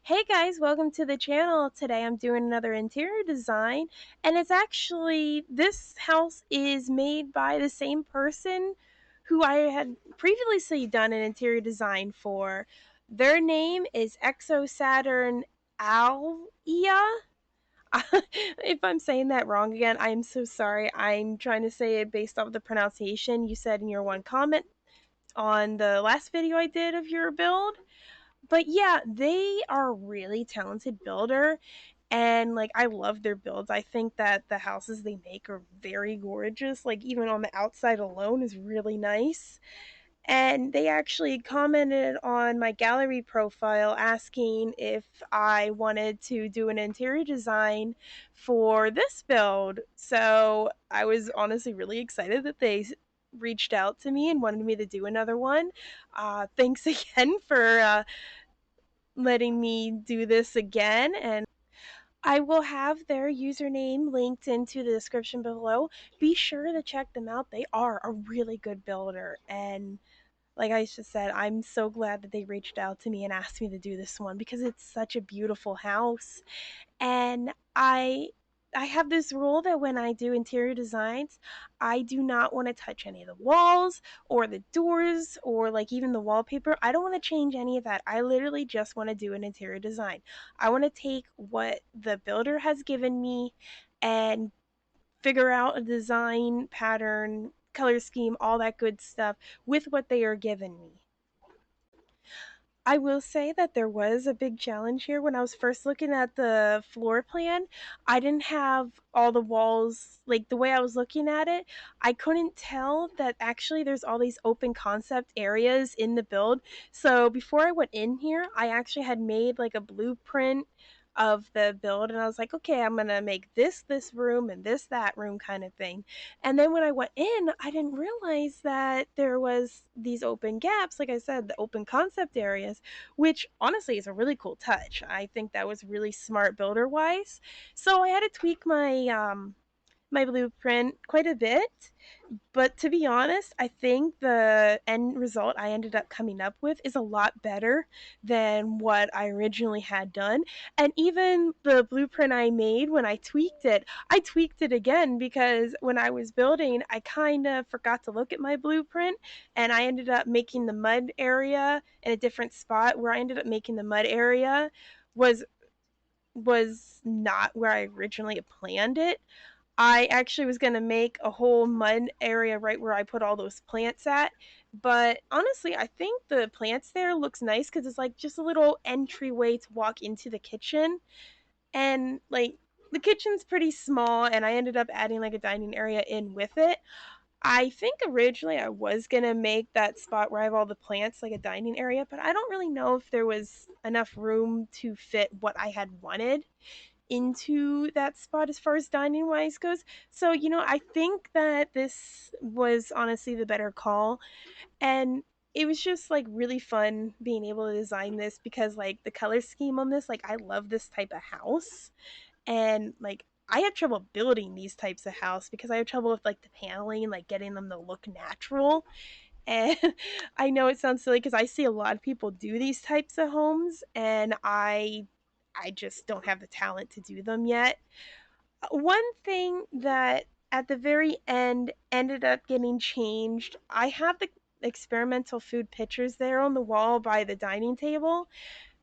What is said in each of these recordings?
Hey guys, welcome to the channel. Today I'm doing another interior design, and it's actually, this house is made by the same person who I had previously done an interior design for. Their name is Exo Saturn Alia. If I'm saying that wrong again, I am so sorry. I'm trying to say it based off the pronunciation you said in your one comment on the last video I did of your build. But yeah, they are a really talented builder, and like I love their builds. I think that the houses they make are very gorgeous. Like even on the outside alone is really nice. And they actually commented on my gallery profile asking if I wanted to do an interior design for this build. So I was honestly really excited that they reached out to me and wanted me to do another one. Thanks again for letting me do this again, and I will have their username linked into the description below. Be sure to check them out. They are a really good builder, and like I just said, I'm so glad that they reached out to me and asked me to do this one because it's such a beautiful house. And I have this rule that when I do interior designs, I do not want to touch any of the walls or the doors or like even the wallpaper. I don't want to change any of that. I literally just want to do an interior design. I want to take what the builder has given me and figure out a design pattern, color scheme, all that good stuff with what they are giving me. I will say that there was a big challenge here when I was first looking at the floor plan. I didn't have all the walls, like the way I was looking at it, I couldn't tell that actually there's all these open concept areas in the build. So before I went in here, I actually had made like a blueprint of the build, and I was like, okay, I'm gonna make this room and that room kind of thing. And then when I went in, I didn't realize that there was these open gaps, like I said, the open concept areas, which honestly is a really cool touch. I think that was really smart builder wise. So I had to tweak my blueprint quite a bit, but to be honest, I think the end result I ended up coming up with is a lot better than what I originally had done. And even the blueprint I made, when I tweaked it again because when I was building, I kind of forgot to look at my blueprint, and I ended up making the mud area in a different spot. Where I ended up making the mud area was was not where I originally planned it. I actually was going to make a whole mud area right where I put all those plants at. But honestly, I think the plants there looks nice because it's like just a little entryway to walk into the kitchen. And like the kitchen's pretty small, and I ended up adding like a dining area in with it. I think originally I was going to make that spot where I have all the plants like a dining area, but I don't really know if there was enough room to fit what I had wanted into that spot as far as dining wise goes. So, I think that this was honestly the better call. And it was just like really fun being able to design this because like the color scheme on this, like I love this type of house. And like I have trouble building these types of house because I have trouble with like the paneling, like getting them to look natural. And I know it sounds silly because I see a lot of people do these types of homes, and I just don't have the talent to do them yet. One thing that at the very end ended up getting changed, I have the experimental food pictures there on the wall by the dining table.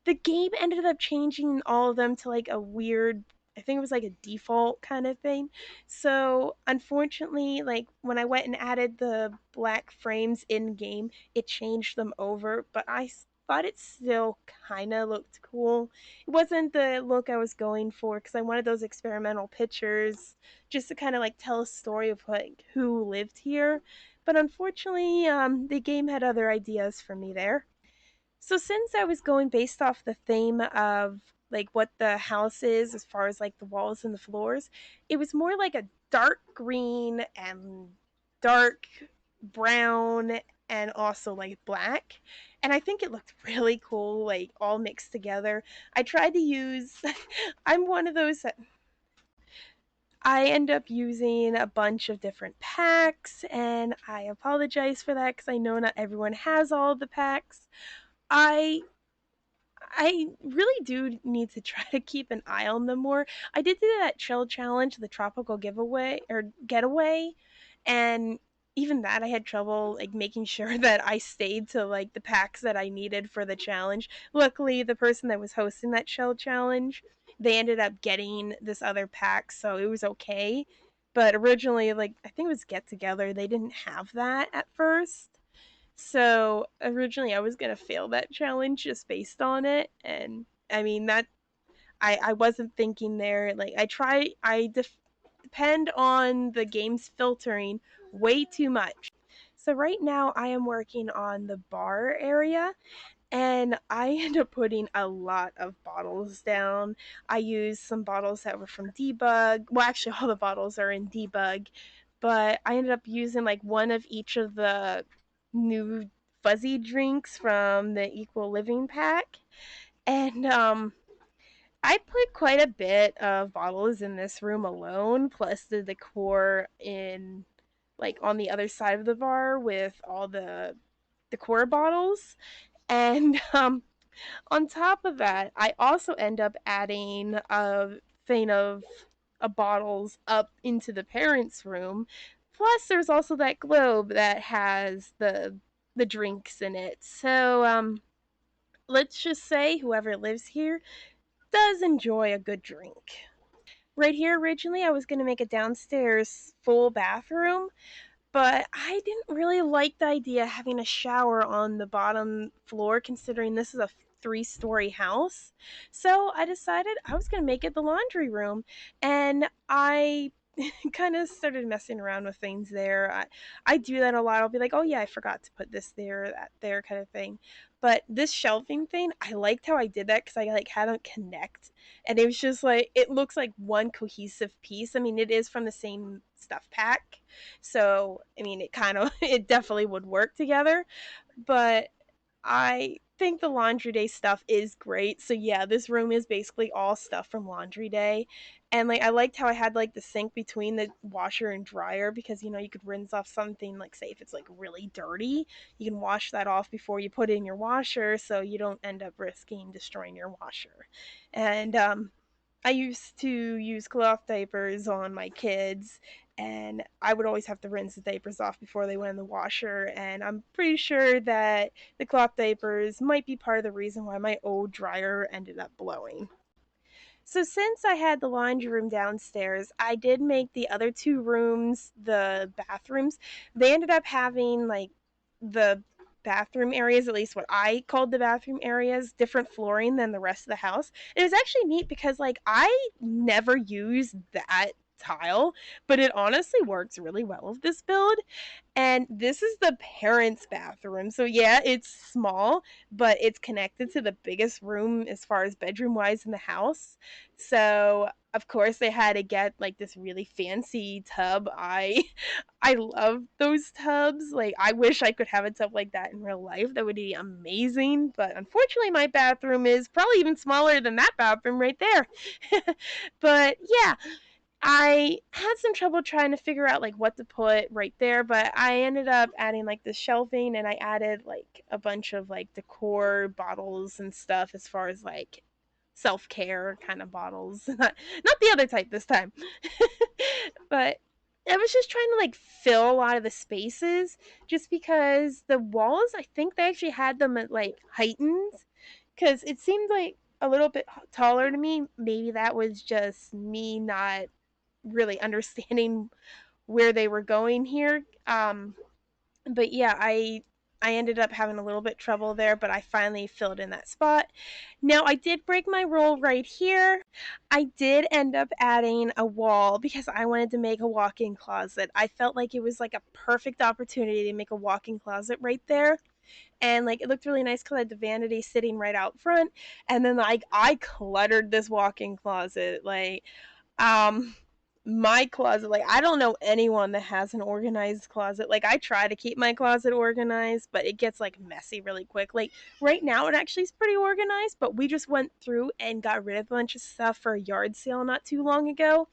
The game ended up changing all of them to like a weird, I think it was like a default kind of thing. So unfortunately, like when I went and added the black frames in game, it changed them over, but thought it still kind of looked cool. It wasn't the look I was going for because I wanted those experimental pictures just to kind of like tell a story of like who lived here. But unfortunately, the game had other ideas for me there. So since I was going based off the theme of like what the house is as far as like the walls and the floors, it was more like a dark green and dark brown and also like black. And I think it looked really cool, like all mixed together. I tried to use I'm one of those that I end up using a bunch of different packs, and I apologize for that because I know not everyone has all the packs. I I really do need to try to keep an eye on them more. I did do that chill challenge, the tropical giveaway or getaway, and even that I had trouble like making sure that I stayed to like the packs that I needed for the challenge. Luckily, the person that was hosting that chill challenge, they ended up getting this other pack, so it was okay. But originally, like I think it was Get Together, they didn't have that at first. So originally, I was gonna fail that challenge just based on it, and I mean that I wasn't thinking there. Like depend on the game's filtering way too much. So right now, I am working on the bar area, and I end up putting a lot of bottles down. I used some bottles that were from Debug. Well, actually, all the bottles are in Debug, but I ended up using like one of each of the new fuzzy drinks from the Equal Living pack. And I put quite a bit of bottles in this room alone, plus the decor in like on the other side of the bar with all the decor bottles. And on top of that, I also end up adding a thing of bottles up into the parents' room. Plus, there's also that globe that has the drinks in it. So, let's just say whoever lives here does enjoy a good drink. Right here, originally, I was going to make a downstairs full bathroom, but I didn't really like the idea of having a shower on the bottom floor, considering this is a three-story house. So I decided I was going to make it the laundry room, and I kind of started messing around with things there. I do that a lot. I'll be like, oh yeah, I forgot to put this there, that there, kind of thing. But this shelving thing, I liked how I did that because I like had them connect, and it was just like it looks like one cohesive piece. I mean, it is from the same stuff pack, so I mean, it kind of it definitely would work together. But I think the laundry day stuff is great. So yeah, this room is basically all stuff from laundry day. And like I liked how I had like the sink between the washer and dryer because you know you could rinse off something like say if it's like really dirty, you can wash that off before you put it in your washer so you don't end up risking destroying your washer. And I used to use cloth diapers on my kids, and I would always have to rinse the diapers off before they went in the washer. And I'm pretty sure that the cloth diapers might be part of the reason why my old dryer ended up blowing. So since I had the laundry room downstairs, I did make the other two rooms the bathrooms. They ended up having like the bathroom areas, at least what I called the bathroom areas, different flooring than the rest of the house. It was actually neat because like I never use that tile, but it honestly works really well with this build. And this is the parents' bathroom. So yeah, it's small, but it's connected to the biggest room as far as bedroom wise in the house. So of course they had to get like this really fancy tub. I love those tubs. Like I wish I could have a tub like that in real life. That would be amazing. But unfortunately my bathroom is probably even smaller than that bathroom right there. But yeah, I had some trouble trying to figure out like what to put right there, but I ended up adding like the shelving and I added like a bunch of like decor bottles and stuff as far as like self-care kind of bottles. Not the other type this time. But I was just trying to like fill a lot of the spaces just because the walls, I think they actually had them at like heightened because it seemed like a little bit taller to me. Maybe that was just me not really understanding where they were going here. But yeah, I ended up having a little bit trouble there, but I finally filled in that spot. Now I did break my rule right here. I did end up adding a wall because I wanted to make a walk-in closet. I felt like it was like a perfect opportunity to make a walk-in closet right there. And like it looked really nice because I had the vanity sitting right out front. And then like I cluttered this walk-in closet. Like um my closet, like I don't know anyone that has an organized closet. Like I try to keep my closet organized, but it gets like messy really quick. Like right now it actually is pretty organized, but we just went through and got rid of a bunch of stuff for a yard sale not too long ago.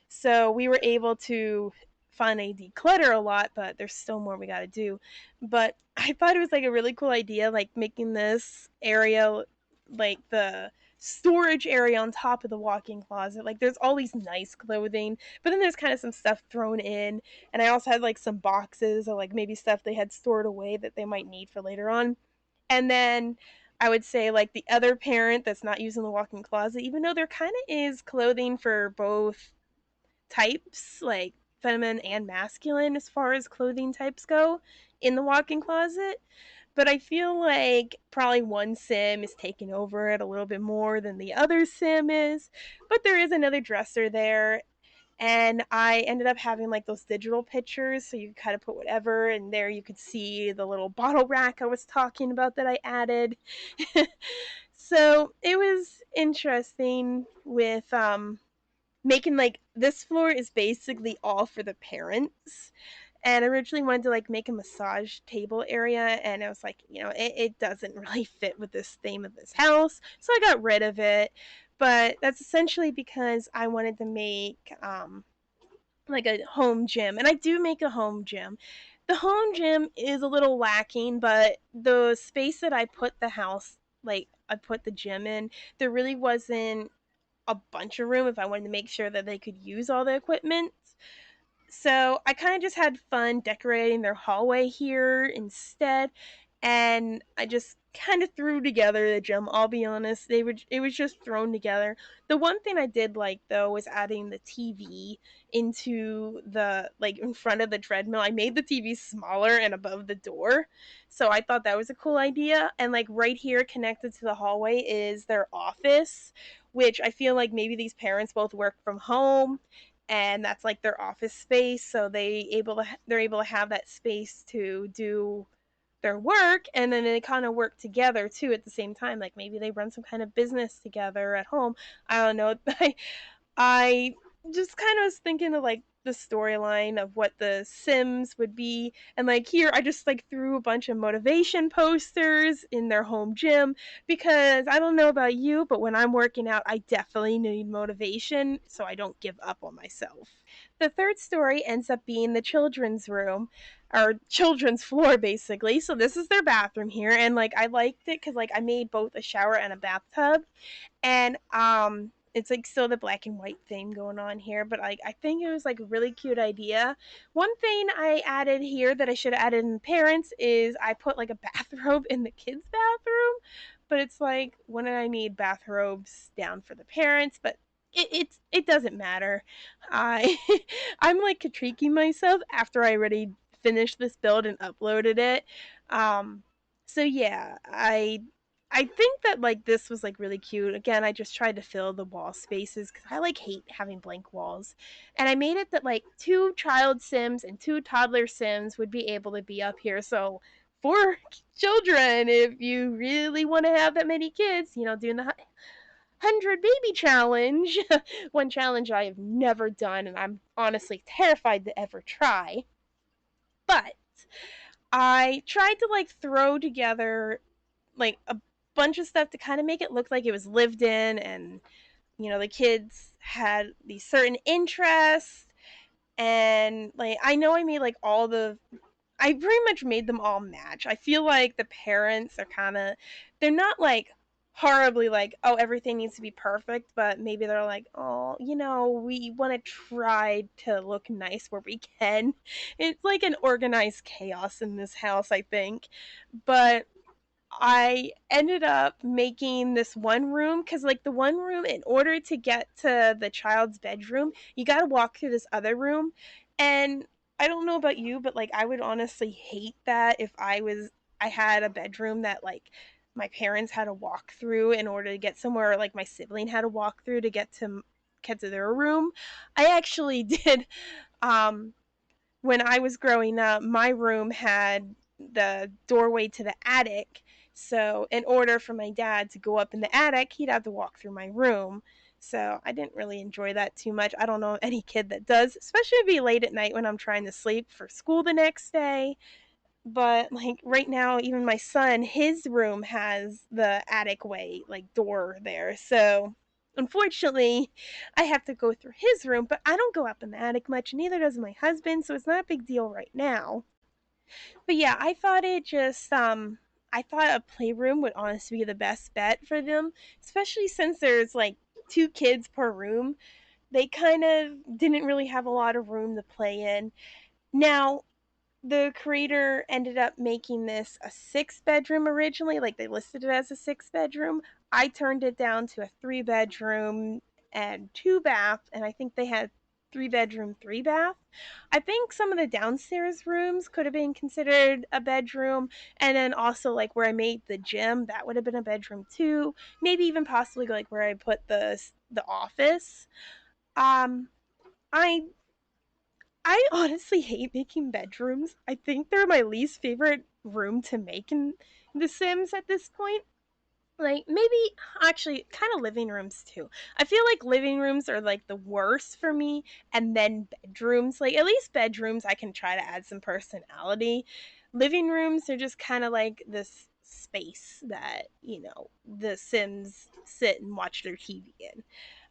So we were able to finally declutter a lot, but there's still more we got to do. But I thought it was like a really cool idea, like making this area like the storage area on top of the walk-in closet. Like there's all these nice clothing, but then there's kind of some stuff thrown in, and I also had like some boxes or like maybe stuff they had stored away that they might need for later on. And then I would say like the other parent that's not using the walk-in closet, even though there kind of is clothing for both types, like feminine and masculine as far as clothing types go in the walk-in closet. But I feel like probably one sim is taking over it a little bit more than the other sim is. But there is another dresser there. And I ended up having like those digital pictures, so you could kind of put whatever, and there you could see the little bottle rack I was talking about that I added. So it was interesting with making like this floor is basically all for the parents, and I originally wanted to like make a massage table area, and I was like, it doesn't really fit with this theme of this house, so I got rid of it. But that's essentially because I wanted to make like a home gym, and I do make a home gym. The home gym is a little lacking, but the space that I put the house, like I put the gym in, there really wasn't a bunch of room if I wanted to make sure that they could use all the equipment. So I kind of just had fun decorating their hallway here instead, and I just kind of threw together the gym. I'll be honest, it was just thrown together. The one thing I did like though was adding the TV into the like in front of the treadmill. I made the TV smaller and above the door, so I thought that was a cool idea. And like right here, connected to the hallway, is their office, which I feel like maybe these parents both work from home and that's like their office space, so they're able to have that space to do their work, and then they kind of work together too at the same time, like maybe they run some kind of business together at home. I don't know. I just kind of was thinking of like the storyline of what the Sims would be. And like here, I just like threw a bunch of motivation posters in their home gym because I don't know about you, but when I'm working out, I definitely need motivation so I don't give up on myself. The third story ends up being the children's room or children's floor basically. So this is their bathroom here, and like I liked it because like I made both a shower and a bathtub, and it's like still the black and white theme going on here, but like I think it was like a really cute idea. One thing I added here that I should have added in the parents is I put like a bathrobe in the kids bathroom, but it's like when did I need bathrobes down for the parents? But it doesn't matter. I I'm like critiquing myself after I already finished this build and uploaded it. um so yeah, I think that like this was like really cute. Again, I just tried to fill the wall spaces because I like hate having blank walls, and I made it that like two child sims and two toddler sims would be able to be up here. So for children, if you really want to have that many kids, doing the 100 baby challenge, one challenge I have never done, and I'm honestly terrified to ever try. But I tried to like throw together like a bunch of stuff to kind of make it look like it was lived in, and the kids had these certain interests, and like I know I made like I pretty much made them all match. I feel like the parents are kind of, they're not like horribly like, oh, everything needs to be perfect, but maybe they're like, oh, we want to try to look nice where we can. It's like an organized chaos in this house, I think. But I ended up making this one room because, like, the one room, in order to get to the child's bedroom, you got to walk through this other room. And I don't know about you, but like, I would honestly hate that if I had a bedroom that like my parents had to walk through in order to get somewhere, or like my sibling had to walk through to get to their room. I actually did. Um, when I was growing up, my room had the doorway to the attic. So, in order for my dad to go up in the attic, he'd have to walk through my room. So, I didn't really enjoy that too much. I don't know any kid that does, especially if it be late at night when I'm trying to sleep for school the next day. But like right now, even my son, his room has the attic way like door there. So unfortunately, I have to go through his room, but I don't go up in the attic much, neither does my husband, so it's not a big deal right now. But yeah, I thought it just I thought a playroom would honestly be the best bet for them, especially since there's like 2 kids per room. They kind of didn't really have a lot of room to play in. Now, the creator ended up making this a 6 bedroom originally, like they listed it as a 6 bedroom. I turned it down to a 3 bedroom and 2 bath, and I think they had 3 bedroom, 3 bath. I think some of the downstairs rooms could have been considered a bedroom, and then also like where I made the gym, that would have been a bedroom too. Maybe even possibly like where I put the office. Um, I I honestly hate making bedrooms. I think they're my least favorite room to make in The Sims at this point. Like maybe actually kind of living rooms too. I feel like living rooms are like the worst for me, and then bedrooms, like at least bedrooms I can try to add some personality. Living rooms are just kind of like this space that, the Sims sit and watch their TV in.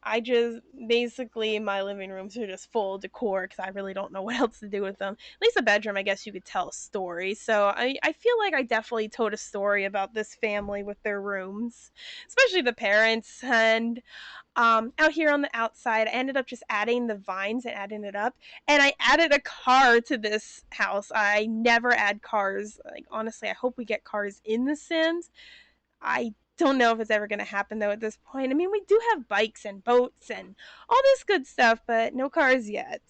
I just basically my living rooms are just full of decor because I really don't know what else to do with them. At least a bedroom, I guess you could tell a story. So I feel like I definitely told a story about this family with their rooms, especially the parents. And out here on the outside, I ended up just adding the vines and adding it up. And I added a car to this house. I never add cars. Like, honestly, I hope we get cars in The Sims. I don't know if it's ever going to happen though at this point. I mean, we do have bikes and boats and all this good stuff, but no cars yet.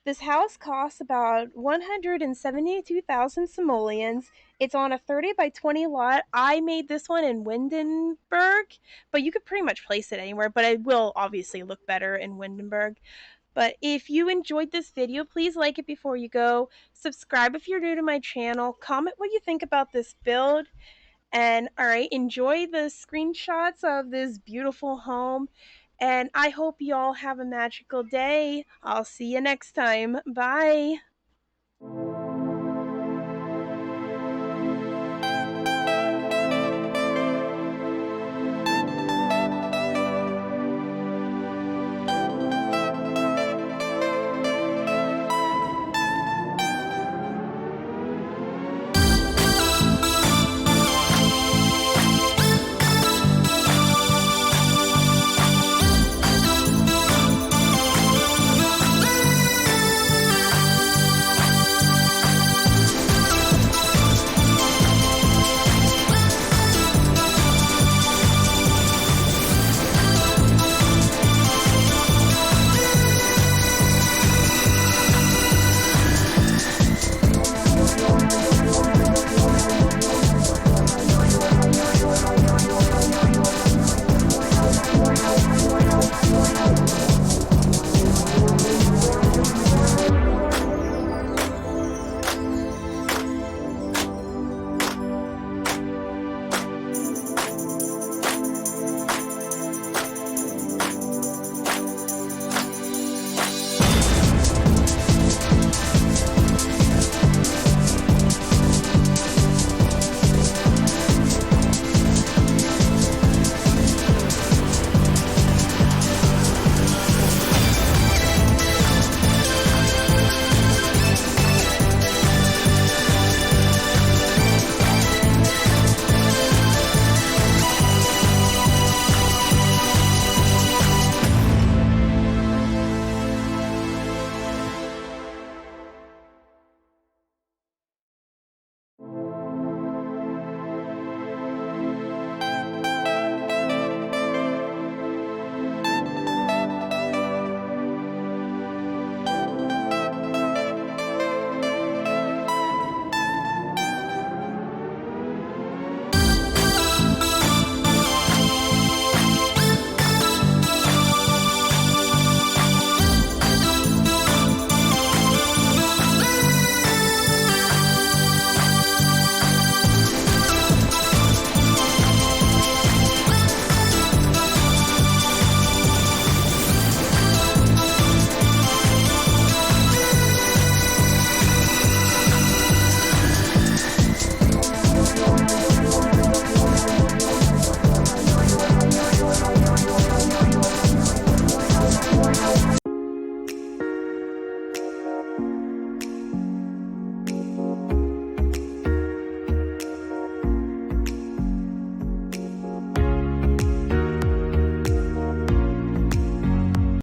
This house costs about 172,000 simoleons. It's on a 30 by 20 lot. I made this one in Windenburg, but you could pretty much place it anywhere, but it will obviously look better in Windenburg. But if you enjoyed this video, please like it before you go. Subscribe if you're new to my channel. Comment what you think about this build. And all right, enjoy the screenshots of this beautiful home. And I hope you all have a magical day. I'll see you next time. Bye.